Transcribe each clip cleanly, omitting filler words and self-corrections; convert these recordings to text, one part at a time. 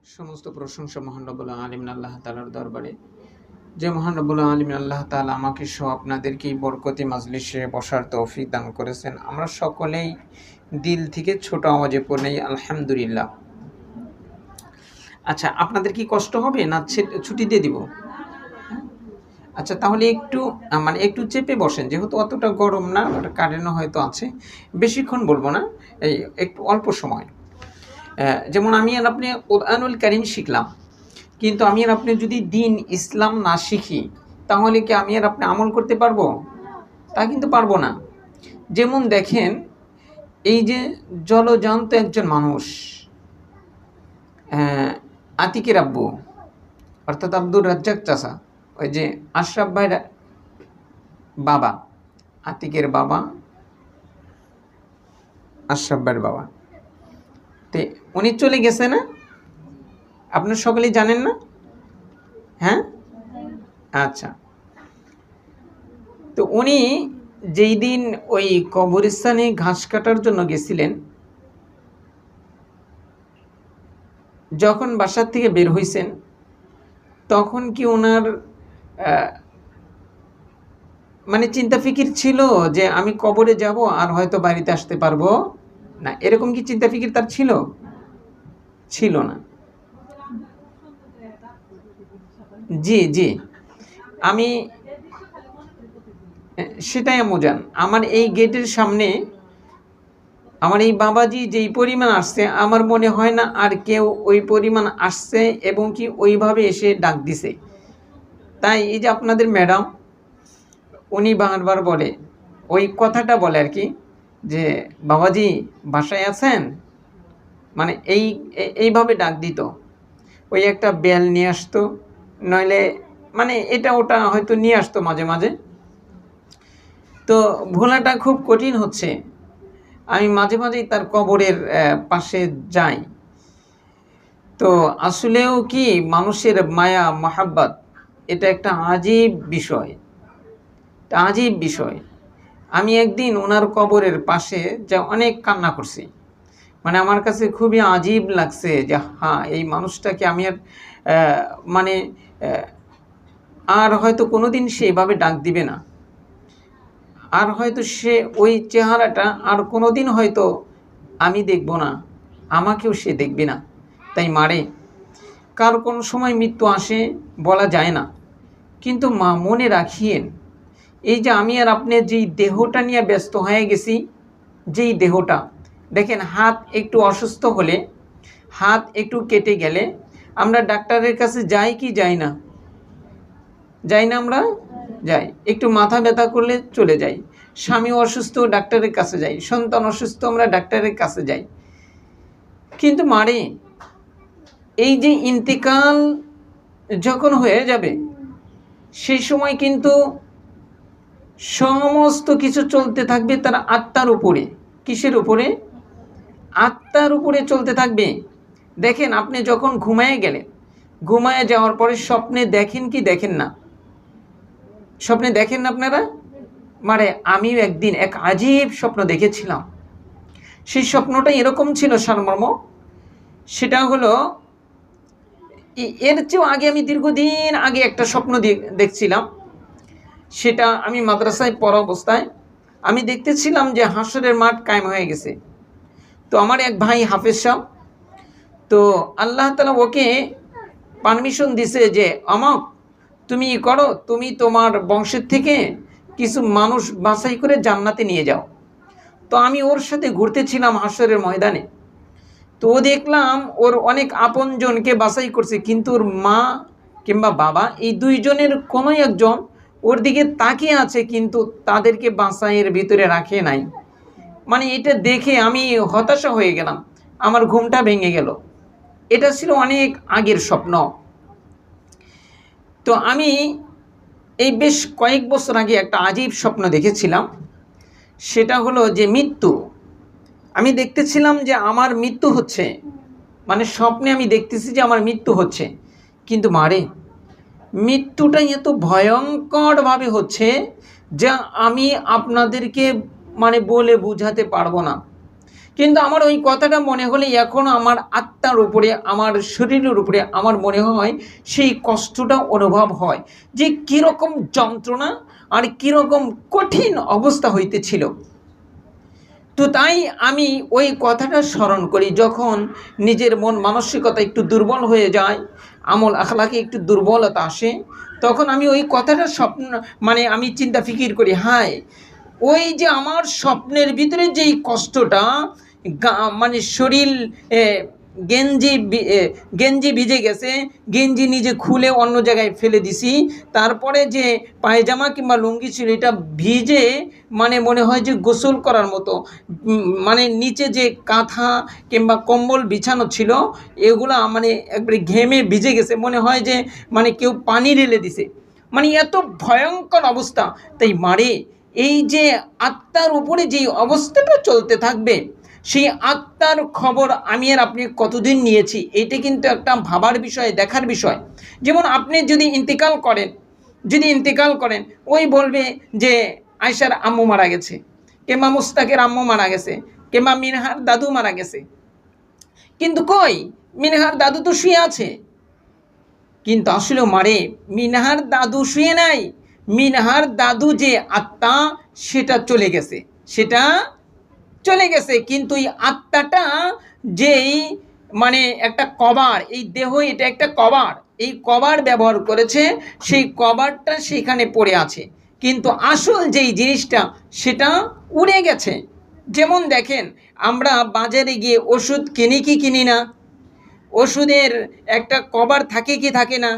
সমস্ত প্রশংসা মহান রব্বুল আলামিন আল্লাহ তাআলার দরবারে, যে মহান রব্বুল আলামিন আল্লাহ তাআলা আমাকে সহ আপনাদেরকে এই বরকতি মাজলিসে বসার তৌফিক দান করেছেন। আমরা সকলেই দিল থেকে ছোট আওয়াজে পড়ি আলহামদুলিল্লাহ। আচ্ছা, আপনাদের কি কষ্ট হবে না ছুটি দিয়ে দিব? আচ্ছা, তাহলে একটু চেপে বসেন, যেহেতু অতটা গরম না, কারেন্টও হয়তো আছে। বেশিক্ষণ বলবো না, এই একটু অল্প সময়। যেমন আমি আর আপনি কোরআনুল কারীম শিখলাম, কিন্তু আমি আর আপনি যদি দিন ইসলাম না শিখি, তাহলে কি আমি আর আপনি আমল করতে পারবো? তা কিন্তু পারবো না। যেমন দেখেন, এই যে জলজান্ত একজন মানুষ, আতিকের আব্বু অর্থাৎ আব্দুর রাজ্জাক চাচা, ওই যে আশরাফ ভাইয়ের বাবা, আতিকের বাবা, আশরাফ ভাইয়ের বাবা, তো উনি চলে গেছে না? আপনার সকলেই জানেন না? হ্যাঁ, আচ্ছা। তো উনি যেই দিন ওই কবরস্থানে ঘাস কাটার জন্য গেছিলেন, যখন বাসার থেকে বের হয়েছেন, তখন কি ওনার চিন্তা ফিকির ছিল যে আমি কবরে যাব আর হয়তো বাড়িতে আসতে পারবো না? এরকম কি চিন্তা ফিকির তার ছিল? ছিল না। জি জি, আমি সেটাই মোজান। আমার এই গেটের সামনে আমার এই বাবাজি যেই পরিমাণ আসছে, আমার মনে হয় না আর কেউ ওই পরিমাণ আসছে এবং কি ওইভাবে এসে ডাক দিছে। তাই এই যে আপনাদের ম্যাডাম, উনি বারবার বলে, ওই কথাটা বলে আর কি, যে বাবাজি বাসায় আছেন, এইভাবে ডাক দিত। ওই একটা বেল নিয়ে আসতো, নইলে এটা ওটা হয়তো নিয়ে আসতো মাঝে মাঝে। তো ভোলাটা খুব কঠিন হচ্ছে। আমি মাঝে মাঝেই তার কবরের পাশে যাই। তো আসলেও কি মানুষের মায়া মাহাব্বত, এটা একটা আজীব বিষয়, আজীব বিষয়। আমি একদিন ওনার কবরের পাশে যা অনেক কান্না করছি। আমার কাছে খুবই আজীব লাগছে যে হ্যাঁ, এই মানুষটাকে আমি আর হয়তো কোনোদিন সে এভাবে ডাক দিবে না, আর হয়তো সে ওই চেহারাটা আর কোনোদিন হয়তো আমি দেখব না, আমাকেও সে দেখবে না। তাই মারে, কার কোন সময় মৃত্যু আসে বলা যায় না। কিন্তু মা মনে রাখিয়েন, এই যে আমি আর আপনি যেই দেহটা নিয়ে ব্যস্ত হয়ে গেছি, যেই দেহটা, দেখেন হাত একটু অসুস্থ হলে, হাত একটু কেটে গেলে আমরা ডাক্তারের কাছে যাই কি যাই না? যাই না? আমরা যাই। একটু মাথা ব্যথা করলে চলে যাই, স্বামী অসুস্থ ডাক্তারের কাছে যাই, সন্তান অসুস্থ আমরা ডাক্তারের কাছে যাই। কিন্তু মারে, এই যে ইন্তেকাল যখন হয়ে যাবে, সেই সময় কিন্তু সমস্ত কিছু চলতে থাকবে তার আত্মার উপরে। কিসের উপরে? আত্মার উপরে চলতে থাকবে। দেখেন, আপনি যখন ঘুমায় গেলেন, ঘুমায় যাওয়ার পরে স্বপ্নে দেখেন কি দেখেন না? স্বপ্নে দেখেন না আপনারা? আমিও একদিন এক আজীব স্বপ্ন দেখেছিলাম। সেই স্বপ্নটা এরকম ছিল সারমর্ম, সেটা হলো, এর চেয়েও আগে আমি দীর্ঘদিন আগে একটা স্বপ্ন দেখছিলাম। সেটা আমি মাদ্রাসায় পড়া অবস্থায় আমি দেখতেছিলাম যে হাসরের মাঠ কায়েম হয়ে গেছে। তো আমার এক ভাই হাফেজ সাহেব, তো আল্লাহ তাআলা ওকে পারমিশন দিছে যে অমক তুমি করো, তুমি তোমার বংশের থেকে কিছু মানুষ বাছাই করে জান্নাতে নিয়ে যাও। তো আমি ওর সাথে ঘুরতেছিলাম হাসরের ময়দানে। তো দেখলাম ওর অনেক আপনজনকে বাছাই করছে, কিন্তু ওর মা কিংবা বাবা, এই দুইজনের কোনো একজন ওর দিকে তাকিয়ে আছে, কিন্তু তাদেরকে বাছাইয়ের ভিতরে রাখে নাই। এটা দেখে আমি হতাশা হয়ে গেলাম, আমার ঘুমটা ভেঙে গেল। এটা ছিল অনেক আগের স্বপ্ন। তো আমি এই বেশ কয়েক বছর আগে একটা আজীব স্বপ্ন দেখেছিলাম। সেটা হলো যে মৃত্যু, আমি দেখতেছিলাম যে আমার মৃত্যু হচ্ছে, স্বপ্নে আমি দেখতেছি যে আমার মৃত্যু হচ্ছে। কিন্তু মৃত্যুটা এত ভয়ঙ্করভাবে হচ্ছে যা আমি আপনাদেরকে বলে বোঝাতে পারবো না। কিন্তু আমার ওই কথাটা মনে হলে এখন আমার আত্মার উপরে, আমার শরীরের উপরে আমার মনে হয় সেই কষ্টটা অনুভব হয় যে কীরকম যন্ত্রণা আর কীরকম কঠিন অবস্থা হইতেছিল। তো তাই আমি ওই কথাটা স্মরণ করি, যখন নিজের মন মানসিকতা একটু দুর্বল হয়ে যায়, আমল আখলাকে একটু দুর্বলতা আসে, তখন আমি ওই কথাটা আমি চিন্তা ফিকির করি, হায় ওই যে আমার স্বপ্নের ভিতরে যেই কষ্টটা, শরীর গেঞ্জি ভিজে গেছে, গেঞ্জি নিজে খুলে অন্য জায়গায় ফেলে দিছি, তারপরে যে পায়জামা কিংবা লুঙ্গি ছিল এটা ভিজে মনে হয় যে গোসল করার মতো, নিচে যে কাঁথা কিংবা কম্বল বিছানো ছিল এগুলা একবারে ঘেমে ভিজে গেছে, মনে হয় যে কেউ পানি ঢেলে দিছে, এত ভয়ঙ্কর অবস্থা। তাই এই যে আত্মার উপরে যেই অবস্থাটা চলতে থাকবে, সেই আত্মার খবর আমি আর আপনি কতদিন নিয়েছি, এইটা কিন্তু একটা ভাবার বিষয়, দেখার বিষয়। যেমন আপনি যদি ইন্তেকাল করেন ওই বলবে যে আয়সার আম্মু মারা গেছে, কিংবা মুস্তাকের আম্মু মারা গেছে, কিংবা মিনহার দাদু মারা গেছে, কিন্তু কই মিনহার দাদু তো শুয়ে আছে। কিন্তু আসলে মিনহার দাদু শুয়ে নাই, মিনহার দাদু যে আত্মা সেটা চলে গেছে, কিন্তু এই আত্মাটা যেই একটা কভার, এই দেহ এটা একটা কভার, এই কভার ব্যবহার করেছে, সেই কভারটা সেখানে পড়ে আছে, কিন্তু আসল যেই জিনিসটা সেটা উড়ে গেছে। যেমন দেখেন, আমরা বাজারে গিয়ে ওষুধ কিনি কি কিনি না, ওষুধের একটা কভার থাকে কি থাকে না,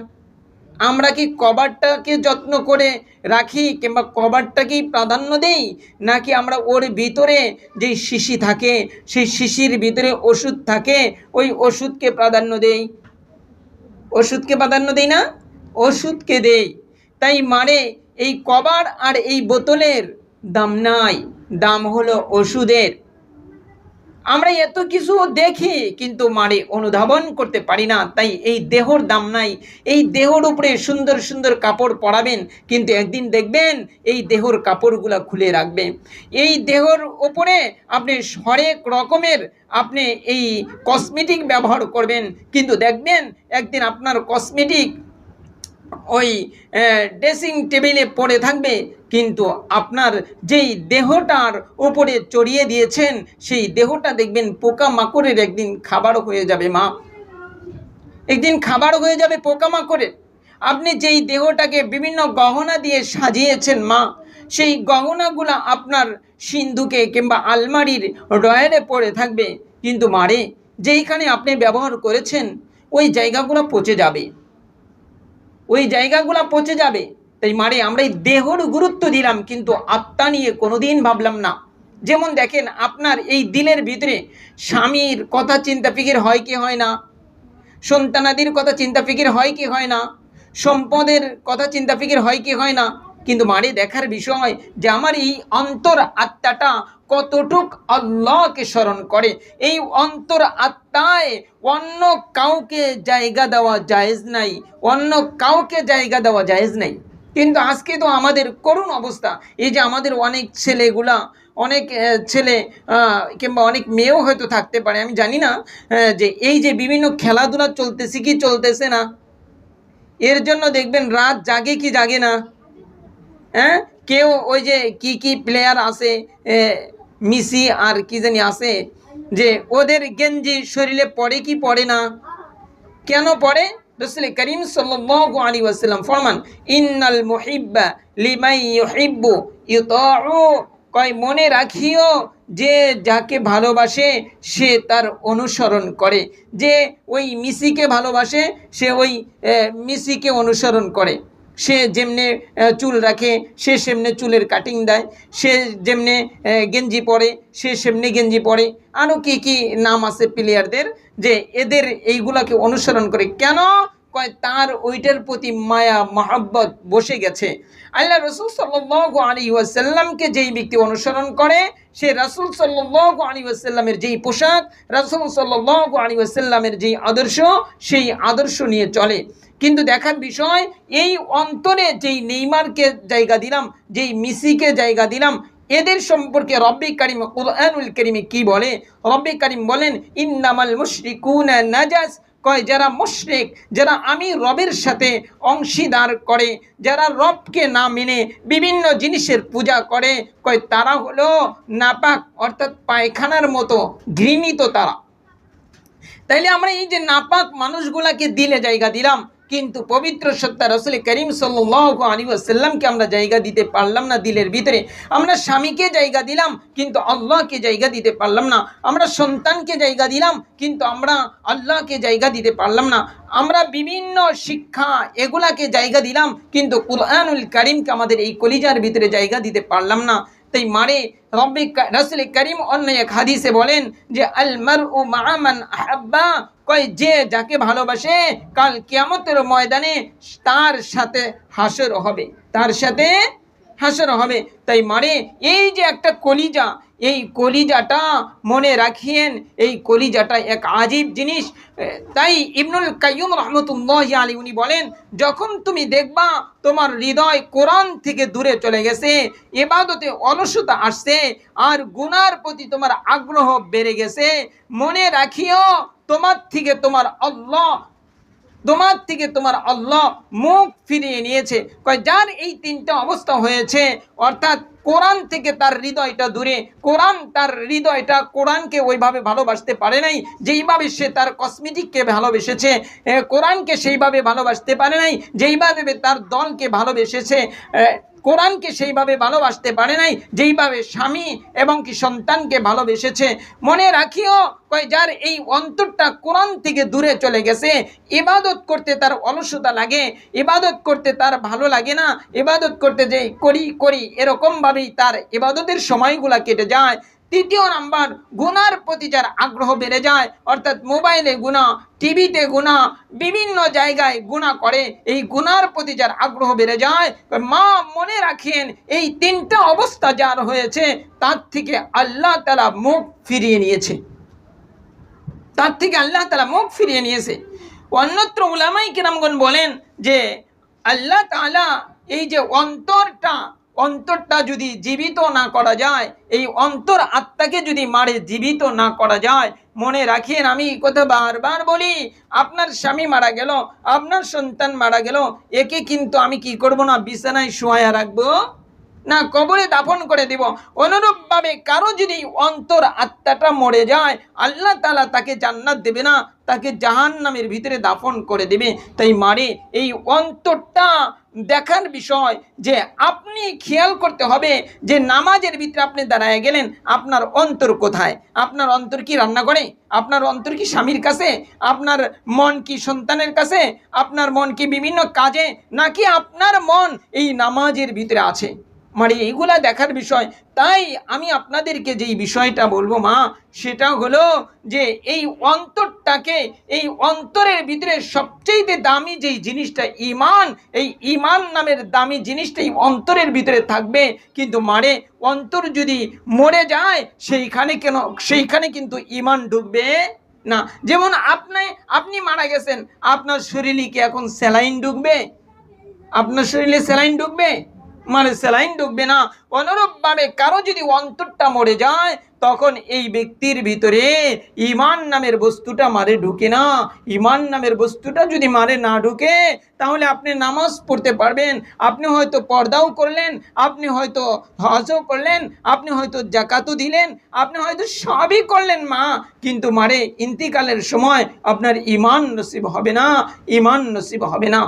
আমরা কি কভারটাকে যত্ন করে রাখি কিংবা কভারটাকেই প্রাধান্য দেই, নাকি আমরা ওর ভিতরে যে শিশি থাকে সেই শিশির ভিতরে ওষুধ থাকে ওই ওষুধকে প্রাধান্য দেই? ওষুধকে প্রাধান্য দেই না, ওষুধকে দেই। তাই এই কভার আর এই বোতলের দাম নাই, দাম হলো ওষুধের। আমরা এত কিছু দেখি কিন্তু অনুধাবন করতে পারি না। তাই এই দেহর দাম নাই। এই দেহর উপরে সুন্দর সুন্দর কাপড় পরাবেন, কিন্তু একদিন দেখবেন এই দেহর কাপড়গুলো খুলে রাখবে। এই দেহর উপরে আপনি হরেক রকমের আপনি এই কসমেটিক ব্যবহার করবেন, কিন্তু দেখবেন একদিন আপনার কসমেটিক ওই ড্রেসিং টেবিলে পড়ে থাকবে, কিন্তু আপনার যেই দেহটার উপরে চড়িয়ে দিয়েছেন সেই দেহটা দেখবেন পোকামাকড়ের একদিন খাবার হয়ে যাবে। একদিন খাবার হয়ে যাবে পোকামাকড়ের। আপনি যেই দেহটাকে বিভিন্ন গহনা দিয়ে সাজিয়েছেন সেই গহনাগুলো আপনার সিন্ধুকে কিংবা আলমারির ড্রয়ারে পড়ে থাকবে, কিন্তু যেইখানে আপনি ব্যবহার করেছেন ওই জায়গাগুলো পচে যাবে, তাই আমরা এই দেহর গুরুত্ব দিলাম কিন্তু আত্মা নিয়ে কোনোদিন ভাবলাম না। যেমন দেখেন, আপনার এই দিলের ভিতরে স্বামীর কথা চিন্তা ফিকির হয় কি হয় না, সন্তানাদির কথা চিন্তা ফিকির হয় কি হয় না, সম্পদের কথা চিন্তা ফিকির হয় কি হয় না, কিন্তু দেখার বিষয় যে আমার এই অন্তর আত্মাটা কতটুক আল্লাহকে স্মরণ করে। এই অন্তর আত্মায় অন্য কাউকে জায়গা দেওয়া জায়েজ নাই, কিন্তু আজকে তো আমাদের করুণ অবস্থা। এই যে আমাদের অনেক ছেলে কিংবা অনেক মেয়েও হয়তো থাকতে পারে, আমি জানি না, যে এই যে বিভিন্ন খেলাধুলা চলতেছে কি চলতেছে না, এর জন্য দেখবেন রাত জাগে কি জাগে না। কেউ ওই যে কি প্লেয়ার আছে, মেসি আর কি জানি আছে, যে ওদের গেঞ্জি শরীরে পড়ে কি পড়ে না, কেন পড়ে? রাসূল করিম সাল্লাল্লাহু আলাইহি ওয়াসাল্লাম ফরমান, ইন্নাল মুহিব্বা লিমান ইউহিব্বু ইউতাউ, মনে রাখিও যে যাকে ভালোবাসে সে তার অনুসরণ করে। যে ওই মেসিকে ভালোবাসে সে ওই মেসিকে অনুসরণ করে। সে যেমনে চুল রাখে সে সেমনে চুলের কাটিং দেয়, সে যেমনে গেঞ্জি পরে সে সেমনি গেঞ্জি পরে, আরও কি নাম আছে প্লেয়ারদের, যে এদের এইগুলাকে অনুসরণ করে। কেন? তার ওইটার প্রতি মায়া মহব্বত বসে গেছে। আল্লাহ রাসূল সাল্লাল্লাহু আলাইহি ওয়াসাল্লামকে যেই ব্যক্তি অনুসরণ করে, সে রাসূল সাল্লাল্লাহু আলাইহি ওয়াসাল্লামের যেই পোশাক, রাসূল সাল্লাল্লাহু আলাইহি ওয়াসাল্লামের যেই আদর্শ, সেই আদর্শ নিয়ে চলে। কিন্তু দেখার বিষয়, এই অন্তরে যেই নেইমারকে জায়গা দিলাম, যেই মেসিকে জায়গা দিলাম, এদের সম্পর্কে রব্বে কারিম কুরআনুল কারিমে কি বলে? রব্বে কারিম বলেন ইন্নামাল মুশরিকুনা নাজাস, কয় যারা মুশরিক, যারা আমি রবের সাথে অংশীদার করে, যারা রবকে না মেনে বিভিন্ন জিনিসের পূজা করে, কয় তারা হলো নাপাক, অর্থাৎ পায়খানার মতো ঘৃণিত তারা। তাইলে আমরা এই যে নাপাক মানুষগুলাকে দিলে জায়গা দিলাম, কিন্তু পবিত্র সত্তা রাসূল করিম সাল্লাল্লাহু আলাইহি ওয়াসাল্লামকে আমরা জায়গা দিতে পারলাম না দিলের ভিতরে। আমরা স্বামীকে জায়গা দিলাম কিন্তু আল্লাহকে জায়গা দিতে পারলাম না। আমরা সন্তানকে জায়গা দিলাম কিন্তু আমরা আল্লাহকে জায়গা দিতে পারলাম না। আমরা বিভিন্ন শিক্ষা এগুলাকে জায়গা দিলাম কিন্তু কুরআনুল কারীমকে আমাদের এই কলিজার ভিতরে জায়গা দিতে পারলাম না। তাই মারে রব্বে রাসূল করিম অন্য এক হাদিসে বলেন যে আল মারউ মা মান আহাব্বা, কয় যে যাকে ভালোবাসে কাল কিয়ামতের ময়দানে তার সাথে হাসর হবে, তার সাথে হাসর হবে। তাই মারে এই যে একটা কলিজা, এই কলিজাটা মনে রাখিয়েন, এই কলিজাটা এক আজীব জিনিস। তাই ইবনুল কাইয়্যুম রাহমাতুল্লাহি আলাইহি উনি বলেন যখন তুমি দেখবা তোমার হৃদয় কোরআন থেকে দূরে চলে গেছে, ইবাদতে অলসতা আসছে আর গুনার প্রতি তোমার আগ্রহ বেড়ে গেছে, মনে রাখিও তোমার থেকে তোমার আল্লাহ মুখ ফিরিয়ে নিয়েছে। কয় যার এই তিনটা অবস্থা হয়েছে, অর্থাৎ কোরআন থেকে তার হৃদয়টা দূরে, তার হৃদয়টা কোরআনকে ওইভাবে ভালোবাসতে পারে নাই যেইভাবে সে তার কসমেটিককে ভালোবেসেছে, কোরআনকে সেইভাবে ভালোবাসতে পারে নাই যেইভাবে তার দলকে ভালোবেসেছে, কোরআনকে সেইভাবে ভালোবাসতে পারে নাই যেইভাবে স্বামী এবং কি সন্তানকে ভালোবেসেছে। মনে রাখিও কয় যার এই অন্তরটা কোরআন থেকে দূরে চলে গেছে, ইবাদত করতে তার অলসতা লাগে, ইবাদত করতে তার ভালো লাগে না, ইবাদত করতে যে করি এরকমভাবেই তার ইবাদতের সময়গুলা কেটে যায়। তৃতীয় নাম্বার, গুনার প্রতি যার আগ্রহ বেড়ে যায়, অর্থাৎ মোবাইলে গুনাহ, টিভিতে গুনাহ, বিভিন্ন জায়গায় গুনাহ করে, এই গুনার প্রতি যার আগ্রহ বেড়ে যায়, মা মনে রাখেন এই তিনটা অবস্থা যার হয়েছে তার থেকে আল্লাহ তাআলা মুখ ফিরিয়ে নিয়েছে, তার থেকে আল্লাহ তাআলা মুখ ফিরিয়ে নিয়েছে। অন্যত্র উলামায়ে কিরামগণ বলেন যে আল্লাহ তাআলা এই যে অন্তরটা যদি জীবিত না করা যায়, এই অন্তর আত্মাকে যদি মারে জীবিত না করা যায়, মনে রাখেন আমি কথা বারবার বলি, আপনার স্বামী মারা গেল, আপনার সন্তান মারা গেল, একে কিন্তু আমি কি করব না, বিছানায় শোয়া রাখবো না, কবরে দাফন করে দিব। অনুরূপভাবে কারো যদি অন্তর আত্মাটা মরে যায়, আল্লাহ তাআলা তাকে জান্নাত দেবে না, তাকে জাহান্নামের ভিতরে দাফন করে দেবে। তাই মারে এই অন্তরটা দেখার বিষয় যে আপনি খেয়াল করতে হবে যে নামাজের ভিতরে আপনি দাঁড়ায় গেলেন, আপনার অন্তর কোথায়? আপনার অন্তর কি রান্না করে? আপনার অন্তর কি স্বামীর কাছে? আপনার মন কি সন্তানের কাছে? আপনার মন কি বিভিন্ন কাজে? নাকি আপনার মন এই নামাজের ভিতরে আছে? মানে এইগুলা দেখার বিষয়। তাই আমি আপনাদেরকে যেই বিষয়টা বলবো মা, সেটা হলো যে এই অন্তরটাকে, এই অন্তরের ভিতরে সবচেয়ে দামি যেই জিনিসটা ঈমান, এই ঈমান নামের দামি জিনিসটা এই অন্তরের ভিতরে থাকবে। কিন্তু মারে অন্তর যদি মরে যায় সেইখানে কিন্তু ঈমান ঢুকবে না। যেমন আপনি মারা গেছেন, আপনার শরীরে কি এখন স্যালাইন ঢুকবে? আপনার শরীরে স্যালাইন ঢুকবে? মানে স্যালাইন ঢুকবে না। অনুরূপভাবে কারো যদি অন্তরটা মরে যায়, তখন এই ব্যক্তির ভিতরে ঈমান নামের বস্তুটা মারে ঢুকে না। ঈমান নামের বস্তুটা যদি মারে না ঢুকে, তাহলে আপনি নামাজ পড়তে পারবেন, আপনি হয়তো পর্দাও করলেন, আপনি হয়তো হজও করলেন, আপনি হয়তো যাকাতও দিলেন, আপনি হয়তো সবই করলেন মা, কিন্তু মারে ইন্তিকালের সময় আপনার ঈমান নসিব হবে না, ঈমান নসিব হবে না।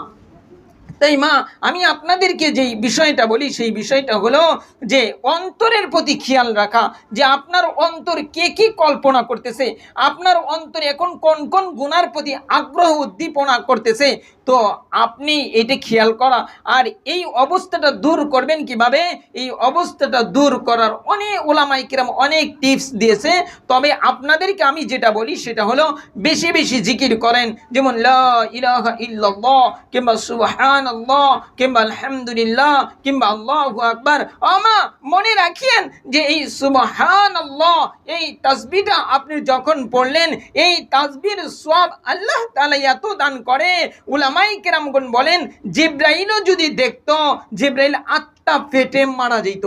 তাই মা আমি আপনাদেরকে যেই বিষয়টা বলি সেই বিষয়টা হলো যে অন্তরের প্রতি খেয়াল রাখা, যে আপনার অন্তর কে কি কল্পনা করতেছে, আপনার অন্তর এখন কোন কোন গুনার প্রতি আগ্রহ উদ্দীপনা করতেছে, তো আপনি এটা খেয়াল করা। আর এই অবস্থাটা দূর করবেন কিভাবে? এই অবস্থাটা দূর করার অনেক উলামায়ে কিরাম অনেক টিপস দিয়েছে। তবে আপনাদেরকে আমি যেটা বলি সেটা হলো বেশি বেশি জিকির করেন, যেমন লা ইলাহা ইল্লাল্লাহ কিংবা সুবহানাল্লাহ কিংবা আলহামদুলিল্লাহ কিংবা আল্লাহু আকবার। আমা মনে রাখিয়েন যে এই সুবহানাল্লাহ, এই তাসবিহটা আপনি যখন পড়লেন, এই তাসবিহর সওয়াব আল্লাহ তাআলা এত দান করে। উলামায়ে কেরামগণ বলেন জিবরাইলও যদি দেখতো, জিবরাইল আত্মা ফেটে মারা যেত।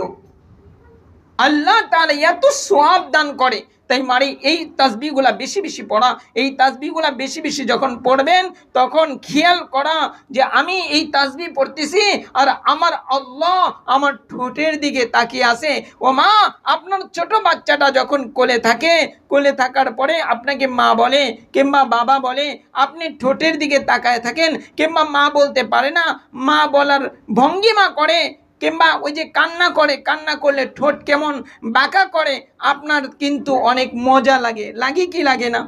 আল্লাহ তাআলা এত সওয়াব দান করে। তাই মারে এই তাসবিহগুলা বেশি বেশি পড়া, এই তাসবিহগুলা বেশি বেশি যখন পড়বেন তখন খেয়াল করা যে আমি এই তাসবিহ পড়তেছি আর আমার আল্লাহ আমার ঠোঁটের দিকে তাকিয়ে আছে। ও মা, আপনার ছোট বাচ্চাটা যখন কোলে থাকে, কোলে থাকার পরে আপনাকে মা বলে কিংবা বাবা বলে, আপনি ঠোঁটের দিকে তাকায় থাকেন কিংবা মা বলতে পারে না, মা বলার ভঙ্গিমা করে কিংবা ওই যে কান্না করে, কান্না করলে ঠোঁট কেমন বাঁকা করে, আপনার কিন্তু অনেক মজা লাগে, লাগে কি লাগে না?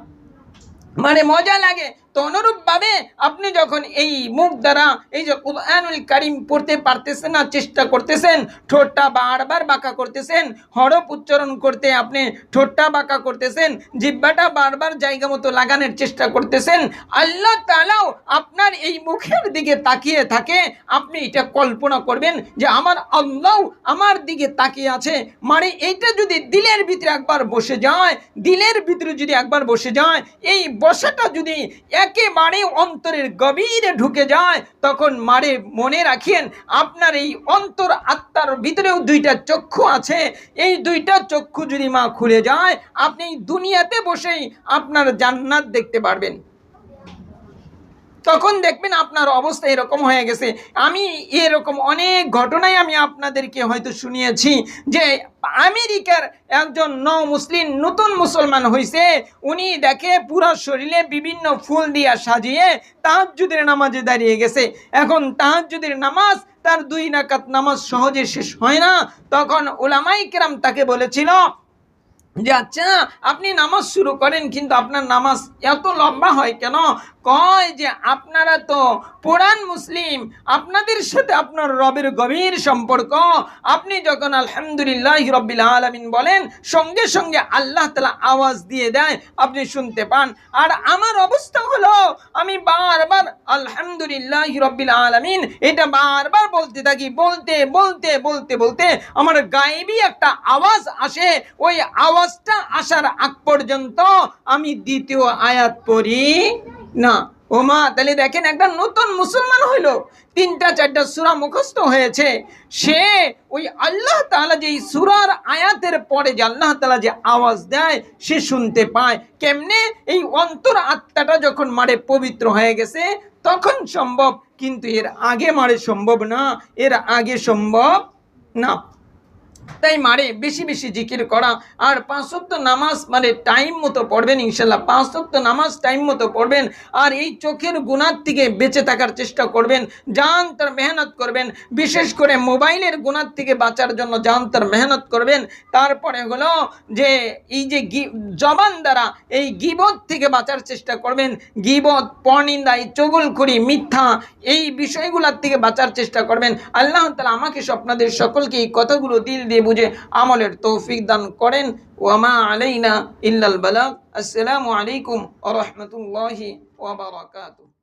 মানে মজা লাগে। তো অনুরূপভাবে আপনি যখন এই মুখ দ্বারা এই যে কুরআনুল কারীম পড়তে পারতেছেন না, চেষ্টা করতেছেন, ঠোঁটটা বারবার বাঁকা করতেছেন, হরফ উচ্চারণ করতে আপনি ঠোঁটটা বাঁকা করতেছেন, জিহ্বাটা বারবার জায়গা মতো লাগানোর চেষ্টা করতেছেন, আল্লাহ তাআলাও আপনার এই মুখের দিকে তাকিয়ে থাকে। আপনি এটা কল্পনা করবেন যে আমার আল্লাহ আমার দিকে তাকিয়ে আছে। মানে এইটা যদি দিলের ভিতরে একবার বসে যায়, দিলের ভিতরে যদি একবার বসে যায়, এই বসাটা যদি একেবারে অন্তরের গভীরে ঢুকে যায়, তখন মারে মনে রাখেন আপনার এই অন্তর আত্মার ভিতরেও দুইটা চক্ষু আছে। এই দুইটা চক্ষু যদি মা খুলে যায়, আপনি দুনিয়াতে বসেই আপনার জান্নাত দেখতে পারবেন। তখন দেখবেন আপনার অবস্থা এরকম হয়ে গেছে। আমি এরকম অনেক ঘটনাই আমি আপনাদেরকে হয়তো শুনিয়েছি যে আমেরিকার একজন মুসলিম নতুন মুসলমান হয়েছে, উনি দেখে পুরো শরীরে বিভিন্ন ফুল দিয়া সাজিয়ে তাহাজ্জুদের নামাজে দাঁড়িয়ে গেছে। এখন তাহাজ্জুদের নামাজ তার 2 রাকাত নামাজ সহজে শেষ হয় না। তখন উলামায়ে কেরাম তাকে বলেছিল যে আচ্ছা আপনি নামাজ শুরু করেন, কিন্তু আপনার নামাজ এত লম্বা হয় কেন? কয় যে আপনারা তো পুরান মুসলিম, আপনাদের সাথে আপনার রবের গভীর সম্পর্ক। আপনি যখন আলহামদুলিল্লাহি রাব্বিল আলামিন বলেন, সঙ্গে সঙ্গে আল্লাহ তাআলা আওয়াজ দিয়ে দেয়, আপনি শুনতে পান। আর আমার অবস্থা হলো আমি বারবার আলহামদুলিল্লাহি রাব্বিল আলামিন এটা বারবার বলতে থাকি, বলতে বলতে বলতে বলতে আমার গায়েবী একটা আওয়াজ আসে। ওই আওয়াজটা আসার আগ পর্যন্ত আমি দ্বিতীয় আয়াত পড়ি না। ও মা, তাহলে দেখেন একটা নতুন মুসলমান হইলো, 3-4টা সূরা মুখস্থ হয়েছে, সে ওই আল্লাহ তাআলা যে সূরার আয়াতের পরে যে আল্লাহ তাআলা যে আওয়াজ দেয় সে শুনতে পায়। কেমনে? এই অন্তর আত্মাটা যখন মারে পবিত্র হয়ে গেছে তখন সম্ভব, কিন্তু এর আগে মারে সম্ভব না, এর আগে সম্ভব না। তাই মারে বেশি বেশি জিকির করা, আর 5 ওয়াক্ত নামাজ মানে টাইম মতো পড়বেন ইনশাল্লাহ। 5 ওয়াক্ত নামাজ টাইম মতো পড়বেন, আর এই চোখের গুনাহ থেকে বেঁচে থাকার চেষ্টা করবেন, জান তার মেহনত করবেন। বিশেষ করে মোবাইলের গুনাহ থেকে বাঁচার জন্য জান তার মেহনত করবেন। তারপরে হলো যে এই যে জবান দ্বারা এই গীবত থেকে বাঁচার চেষ্টা করবেন। গীবত, পরনিন্দা, চগলখড়ি, মিথ্যা, এই বিষয়গুলোর থেকে বাঁচার চেষ্টা করবেন। আল্লাহ তাআলা আমাকে আপনাদের সকলকে এই কথাগুলো দিল দিয়ে বুঝে আমলের তৌফিক দান করেন। ওয়ামা আলাইনা ইল্লাল বালাগ। আসসালামু আলাইকুম ওয়া রাহমাতুল্লাহি ওয়া বারাকাতুহু।